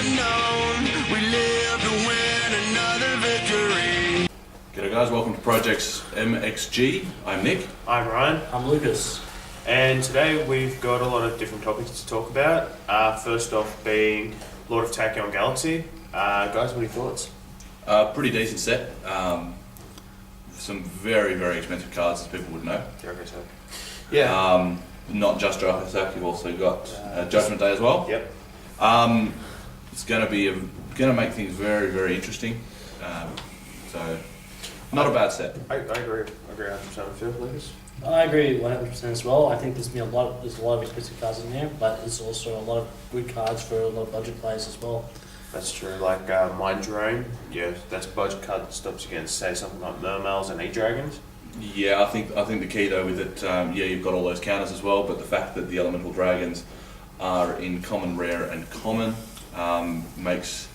unknown. We live to win another victory. G'day guys, welcome to ProjectMxG. I'm Nick. I'm Ryan. I'm Lucas. And today we've got a lot of different topics to talk about. First off being Lord of Tachyon Galaxy. Guys, what are your thoughts? Pretty decent set. Some very, very expensive cards, as people would know. Dracosac. Yeah. Not just Dracosac, you've also got Judgment Day as well. Yep. It's going to make things very, very interesting. So, not a bad set. I agree. I agree 100% with you, Lucas. I agree 100% as well. I think there's a lot of expensive cards in there, but there's also a lot of good cards for a lot of budget players as well. That's true. Like Mind Drain, yeah, that's a budget card that stops you against, say, something like Mermals and E-Dragons. Yeah, I think the key though with it, you've got all those counters as well, but the fact that the Elemental Dragons are in common, rare, and common makes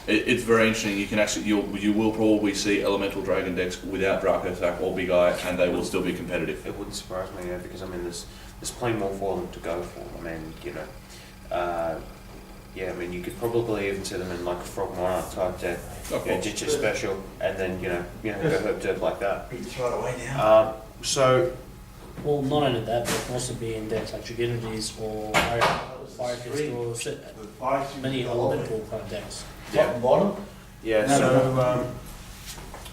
it's very interesting. You can actually you will probably see Elemental Dragon decks without Dracosac or Big Eye, and they will still be competitive. It wouldn't surprise me, yeah, because I mean there's plenty more for them to go for. I mean, you know. Yeah, I mean, you could probably even see them in like a Frog Monarch type deck, ditch a special, and then you know, go herb derb like that. Beat the right away now. Well, not only that, but it can also be in decks like Tragedies or Fire Fist or many elemental kind of decks. Top and bottom? Yeah, so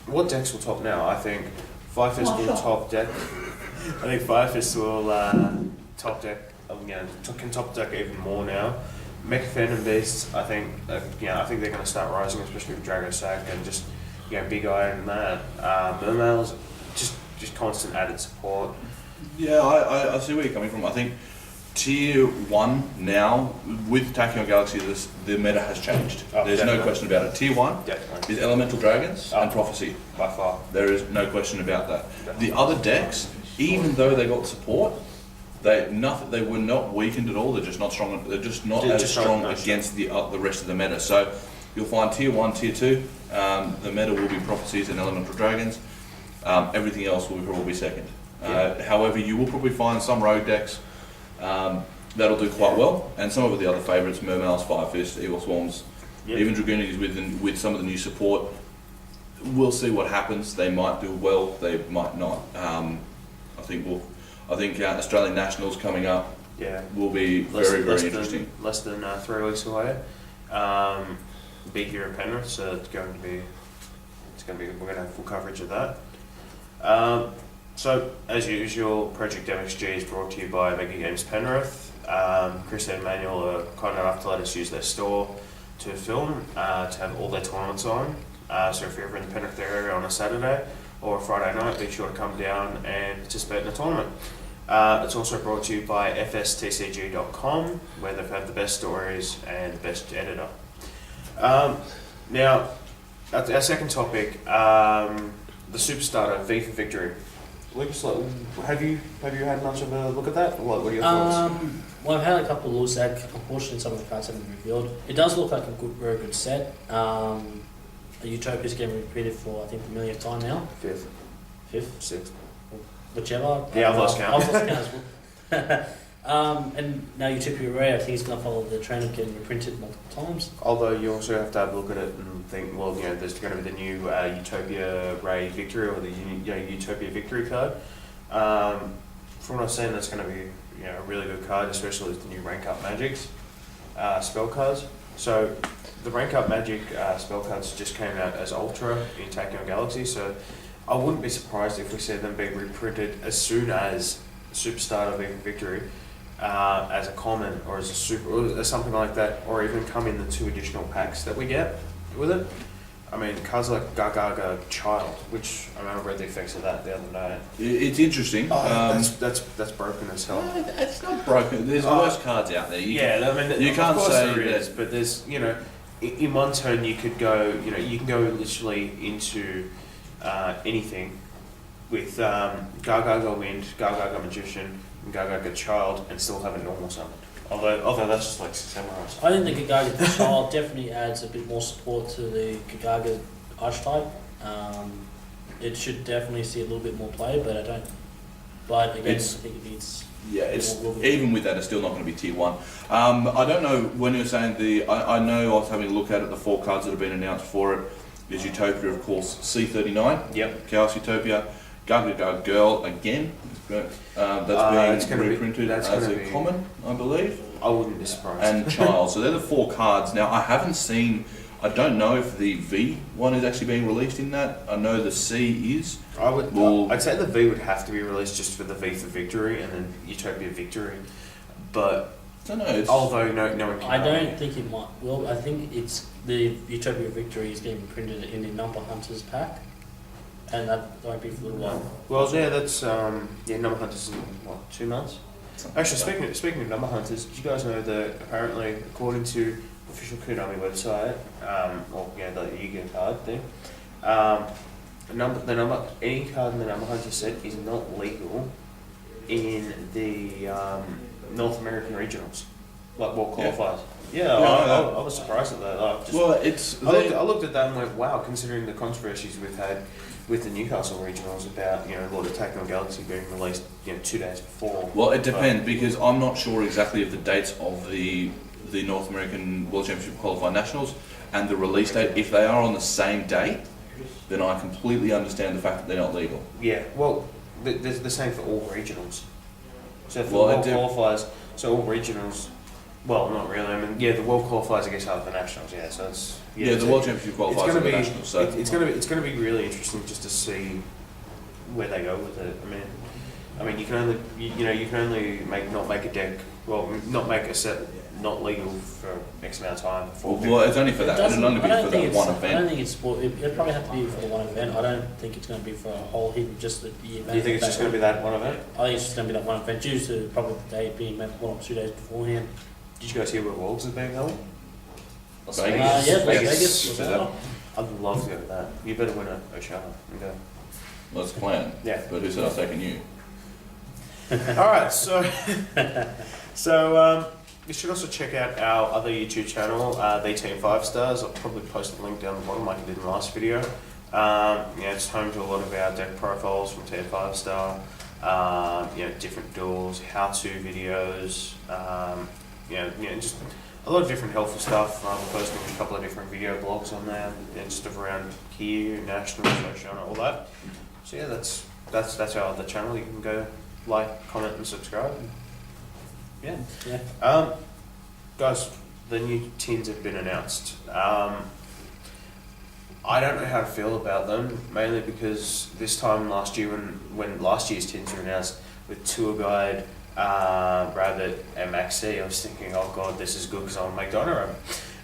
what decks will top now? I think Fire Fist will top deck. I think Fire Fist will top deck. Can top deck even more now. Mecha Phantom Beasts, I think, I think they're going to start rising, especially with Dracosac and just, Big Eye and that. Mermals, just constant added support. Yeah, I see where you're coming from. I think Tier 1 now, with Tachyon Galaxy, the meta has changed. There's definitely. no question about it. Tier 1 Definitely. is Elemental Dragons and Prophecy. By far. There is no question about that. Definitely. The other decks, even though they got support, they were not weakened at all. They're just not strong. They're just not as strong against the rest of the meta. So you'll find Tier 1, Tier 2, the meta will be Prophecies and Elemental Dragons. Everything else will probably be second. However, you will probably find some rogue decks that'll do quite well, and some of the other favourites, Mermals, Fire Fist, Evil Swarms, even Dragoonies with some of the new support. We'll see what happens. They might do well, they might not. I think Australian Nationals coming up will be very interesting. Less than 3 weeks away. Be here in Penrith, so we're going to have full coverage of that. So as usual, ProjectMxG is brought to you by Mega Games Penrith. Chris and Emmanuel are kind enough to let us use their store to film, to have all their tournaments on. So if you're ever in the Penrith area on a Saturday or a Friday night, be sure to come down and participate in the tournament. It's also brought to you by fstcg.com, where they've had the best stories and the best editor. Now, our second topic, the Superstarter V for Victory. Lucas, have you had much of a look at that? What are your thoughts? Well, I've had a couple of looks at. Unfortunately, some of the cards haven't been revealed. It does look like a very good set. Utopia's getting repeated for I think the millionth time now. Fifth, sixth, whichever. Yeah, I've lost count. I've lost count as well. And now Utopia Ray, I think it's going to follow the trend of getting reprinted multiple times. Although you also have to have a look at it and think, well, there's going to be the new Utopia Ray Victory or the Utopia Victory card. From what I've seen, that's going to be a really good card, especially with the new Rank Up Magics spell cards. So the Rank Up Magic spell cards just came out as Ultra in Tachyon Galaxy, so I wouldn't be surprised if we see them being reprinted as soon as Superstarter V for Victory as a common or as a super or something like that, or even come in the 2 additional packs that we get with it. I mean, cards like Gargaga Child, which I read the effects of that the other day. It's interesting. That's broken as hell. It's not broken. There's worse cards out there. You can't say there is, but there's in one turn you could go you can go literally into anything with Gargaga Wind, Gargaga Magician, and Gargaga Child, and still have a normal summon. Although that's just like Samurais. I think the Gargaga Child definitely adds a bit more support to the Gargaga archetype. It should definitely see a little bit more play, but I don't. But again, I think it needs Yeah, even with that, it's still not going to be tier 1. I don't know when you're saying I know I was having a look at it, the 4 cards that have been announced for it. There's Utopia, of course, C39. Yep. Chaos Utopia. Gaga Girl again. That's being reprinted as a common, I believe. I wouldn't be surprised. And Child. So they're the 4 cards. Now, I don't know if the V one is actually being released in that. I know the C is. I'd say the V would have to be released just for the V for Victory and then Utopia Victory. But I don't know. Although no one can. I don't think it might. Well, I think it's the Utopia Victory is getting printed in the Number Hunters pack, and that won't be for a little while. Well, yeah, that's Number Hunters in what, 2 months? Actually, speaking of Number Hunters, did you guys know that apparently, according to the official Konami website, the Yu-Gi-Oh card thing, any card in the Number Hunter set is not legal in the North American regionals, like what qualifies. Yeah, I was surprised at that. I looked at that and went, wow, considering the controversies we've had with the Newcastle regionals about Lord of Attack on Galaxy being released 2 days before. Well, it depends because I'm not sure exactly of the dates of the North American World Championship qualified nationals and the release date. If they are on the same date, then I completely understand the fact that they're not legal. Yeah, well, they're the same for all regionals. So if the world qualifies, so all regionals. Well, not really. I mean, the world qualifies against other nationals. Yeah, so it's the World Championship qualifies for the nationals. So it's going to be really interesting just to see where they go with it. I mean, you can only not make a deck. Well, not make a set not legal for X amount of time. Well, it's only for that. It'll only be for that one event. I don't think it's. It'll probably have to be for the one event. I don't think it's going to be for a whole heap, just the event. Do you think it's just going to be that one event? I think it's just going to be that one event, due to probably the day being 1 or 2 days beforehand. Did you guys hear where Wolves is being held? Vegas. I'd love to go to that. You better win a Oshana and go. Well, that's the plan. Yeah. But who said I was taking you? Alright, so you should also check out our other YouTube channel, The Team 5 Stars. I'll probably post a link down the bottom like I did in the last video. It's home to a lot of our deck profiles from Team 5 Star, different duels, how-to videos, just a lot of different helpful stuff. We're posting a couple of different video blogs on there, just around Q, Nationals, Oceania, all that. So yeah, that's our other channel. You can go like, comment, and subscribe. Yeah. Guys, the new tins have been announced. I don't know how to feel about them, mainly because this time last year, when last year's tins were announced with Tour Guide, Rabbit, and MxG, I was thinking, oh god, this is good because I'll make Donna.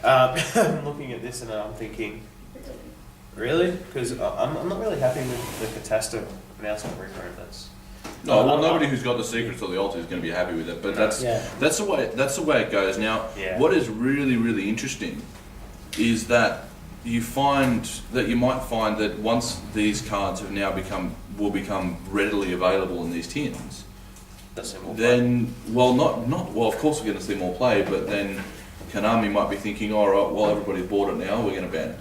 I'm looking at this and I'm thinking, really? Because I'm not really happy with the Catasta announcement reprint. Nobody who's got the secrets of the altar is going to be happy with it. But that's the way it goes. Now, what is really, really interesting is that you might find that once these cards have now will become readily available in these tins, then of course we're going to see more play, but then Konami might be thinking, all right, well, everybody's bought it now, we're going to ban it.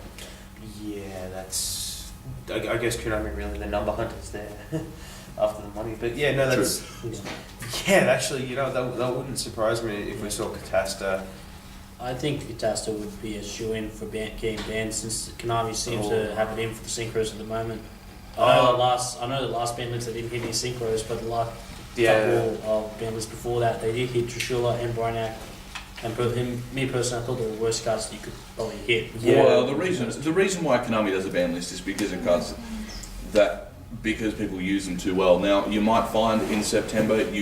Yeah, that's. I guess Konami really the number hunters there after the money, but yeah, no, that's. True. Yeah, actually, that wouldn't surprise me if we saw Catasta. I think Catasta would be a shoe-in for getting banned, since Konami seems to have it in for the synchros at the moment. I know the last ban list they didn't hit any synchros, but the last couple of ban lists before that they did hit Trishula and Brinac. And me personally, I thought they were the worst cards that you could probably hit. Yeah. Well, the reason why Konami does a ban list is because of cards because people use them too well. Now, you might find in September, if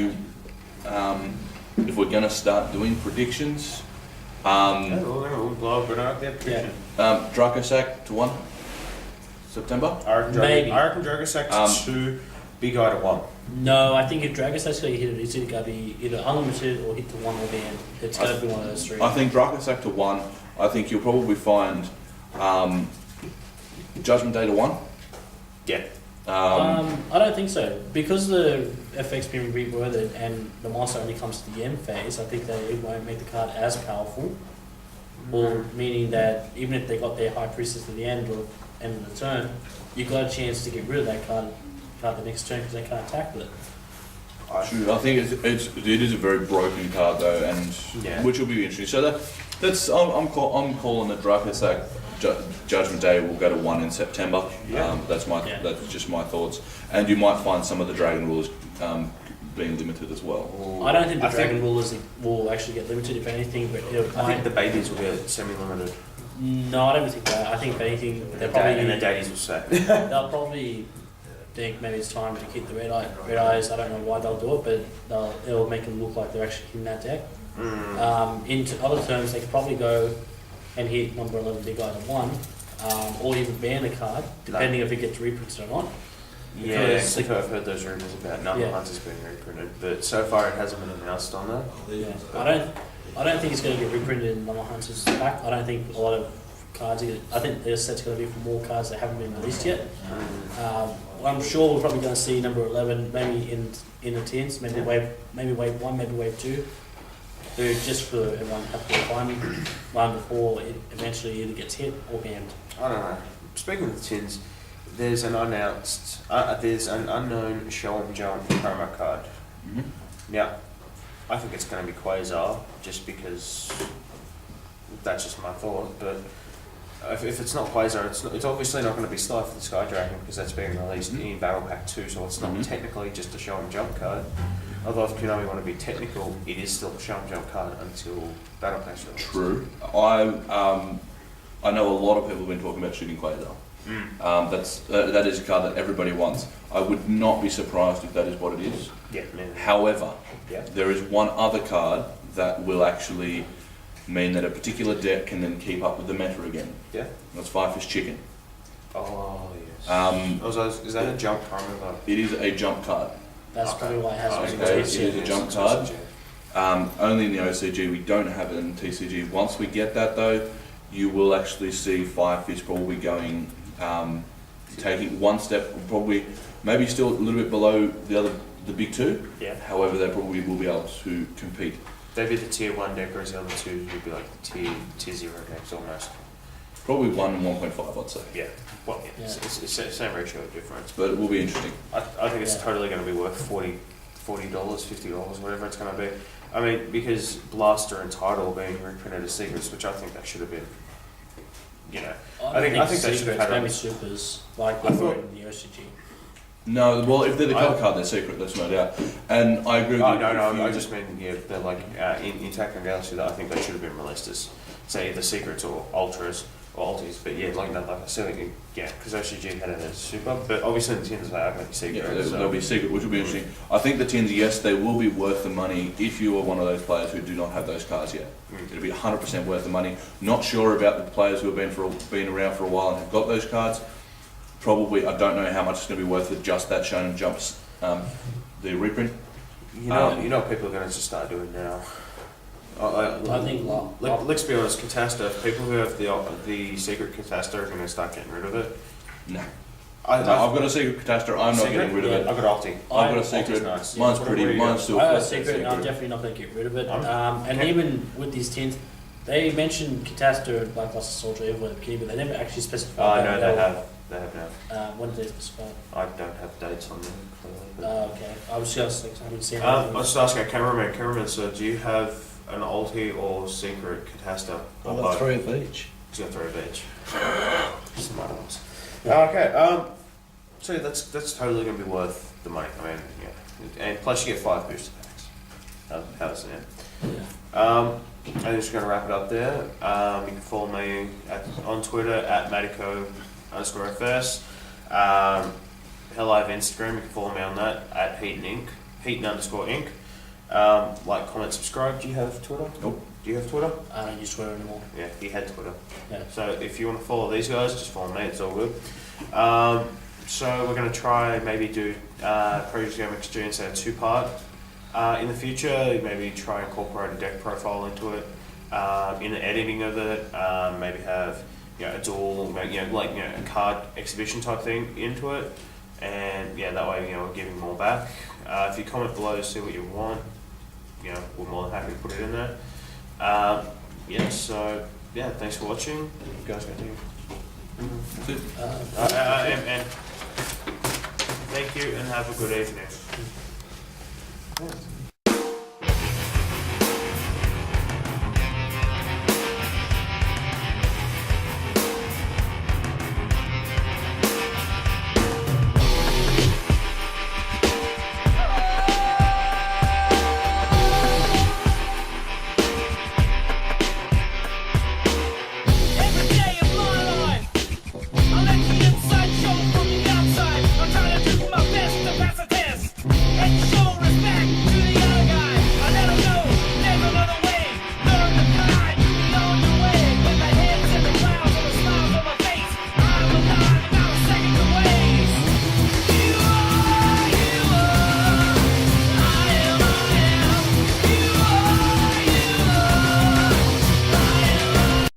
we're going to start doing predictions, Dracosac to 1 September. I reckon Dracosac to 2, Big Eye to 1. No, I think if Dragosac's going to hit it, it's either going to be either unlimited or hit to 1 or ban. It's going to be one of those 3. I think Dracosac to 1. I think you'll probably find Judgment Day to 1. Yeah. I don't think so, because the FX been reworded and the monster only comes to the end phase. I think that it won't make the card as powerful, or meaning that even if they got their High Priestess at the end or end of the turn, you got a chance to get rid of that card the next turn because they can't attack with it. True. I think it is a very broken card though, and which will be interesting. So that's I'm calling it draft. It's like Judgment Day will go to 1 in September. Yeah. That's just my thoughts. And you might find some of the Dragon Rulers being limited as well. I don't think the Dragon Rulers will actually get limited, if anything, but I think the babies will get semi-limited. No, I don't think that. I think if anything, And the daddies will say. they'll probably think maybe it's time to keep the red eyes. I don't know why they'll do it, but it'll make them look like they're actually in that deck. Into other terms, they could probably go and hit number 11 big eye to 1, or even ban a card, depending if it gets reprinted or not. Yeah, I've heard those rumours about number hunters being reprinted, but so far it hasn't been announced on that. Yeah, I don't think it's going to get reprinted in number hunters pack. I don't think a lot of cards. I think their set's going to be for more cards that haven't been released yet. I'm sure we're probably going to see number 11 maybe in the tins, maybe wave 1, maybe wave 2. Just for everyone to have to find one before it eventually either gets hit or banned. I don't know. Speaking of the tins, there's an unknown show and jump promo card. Now, I think it's going to be Quasar, just because that's just my thought. But if it's not Quasar, it's obviously not going to be Slife the Sky Dragon, because that's being released in Battle Pack 2, so it's not technically just a show and jump card. Although if Konami want to be technical, it is still a show and jump card until Battle Pack's released. True. I know a lot of people have been talking about shooting Quasar. That is a card that everybody wants. I would not be surprised if that is what it is. Yeah, man. However, there is one other card that will actually mean that a particular deck can then keep up with the meta again. Yeah. That's Firefish Chicken. Oh, yes. Is that a jump promo card? It is a jump card. That's probably why it has It is a jump card. Only in the OCG, we don't have it in TCG. Once we get that though, you will actually see Firefish probably going, taking one step, probably maybe still a little bit below the big two. Yeah. However, they probably will be able to compete. They'd be the tier 1 deck, whereas the other two would be like the tier 0 decks almost. Probably 1 and 1.5, I'd say. Yeah. Well, it's the same ratio of difference. But it will be interesting. I think it's totally going to be worth $40, $50, whatever it's going to be. I mean, because Blaster and Tidal are being reprinted as secrets, which I think they should have been. You know, I think they should have had maybe supers like they were in the OCG. No, well, if they're the cover card, they're secret. That's no doubt. And I agree with you. No. I just mean they're like in Attack and Galaxy. That I think they should have been released as say either secrets or ultras. Alties, but like I said, because OCG had it as super, but obviously the tins are going to be secret. Yeah, they'll be secret, which will be interesting. I think the tins, yes, they will be worth the money if you are one of those players who do not have those cards yet. It'll be 100% worth the money. Not sure about the players who have been around for a while and have got those cards. Probably, I don't know how much it's going to be worth for just that Shonen Jumps, the reprint. You know what people are going to just start doing now. I think. Let's be honest, Catasta. People who have the secret Catasta are going to start getting rid of it. No. I've got a secret Catasta. I'm not getting rid of it. I've got Ulti. I've got a secret. Nice. Mine's pretty. Mine's still. I have a secret, and I'm definitely not going to get rid of it. And even with these tins, they mentioned Catasta and Blackluster Soldier everywhere at the beginning, but they never actually specified. No, they have. They have now. When did they specify? I don't have dates on them. Okay. I was just I haven't seen. I was just asking a cameraman. Cameraman, so do you have an ulti or secret Catasta? I've got 3 of each. He's got 3 of each. Smart ones. Okay. So yeah, that's totally going to be worth the money. I mean, and plus you get 5 booster packs. How does it end? I'm just going to wrap it up there. You can follow me on Twitter at Matico_FS. Hell, I have Instagram. You can follow me on that at Heaton_Inc. Like, comment, subscribe. Do you have Twitter? Nope. Do you have Twitter? I don't use Twitter anymore. Yeah, he had Twitter. Yeah. So if you want to follow these guys, just follow me. It's all good. So we're going to try maybe do ProjectMxG instead of 2-part. In the future, maybe try and incorporate a deck profile into it. In the editing of it, maybe have a dual, a card exhibition type thing into it, and that way we're giving more back. If you comment below to see what you want, we're more than happy to put it in there. So thanks for watching. You guys got anything? And thank you, and have a good evening. Yeah.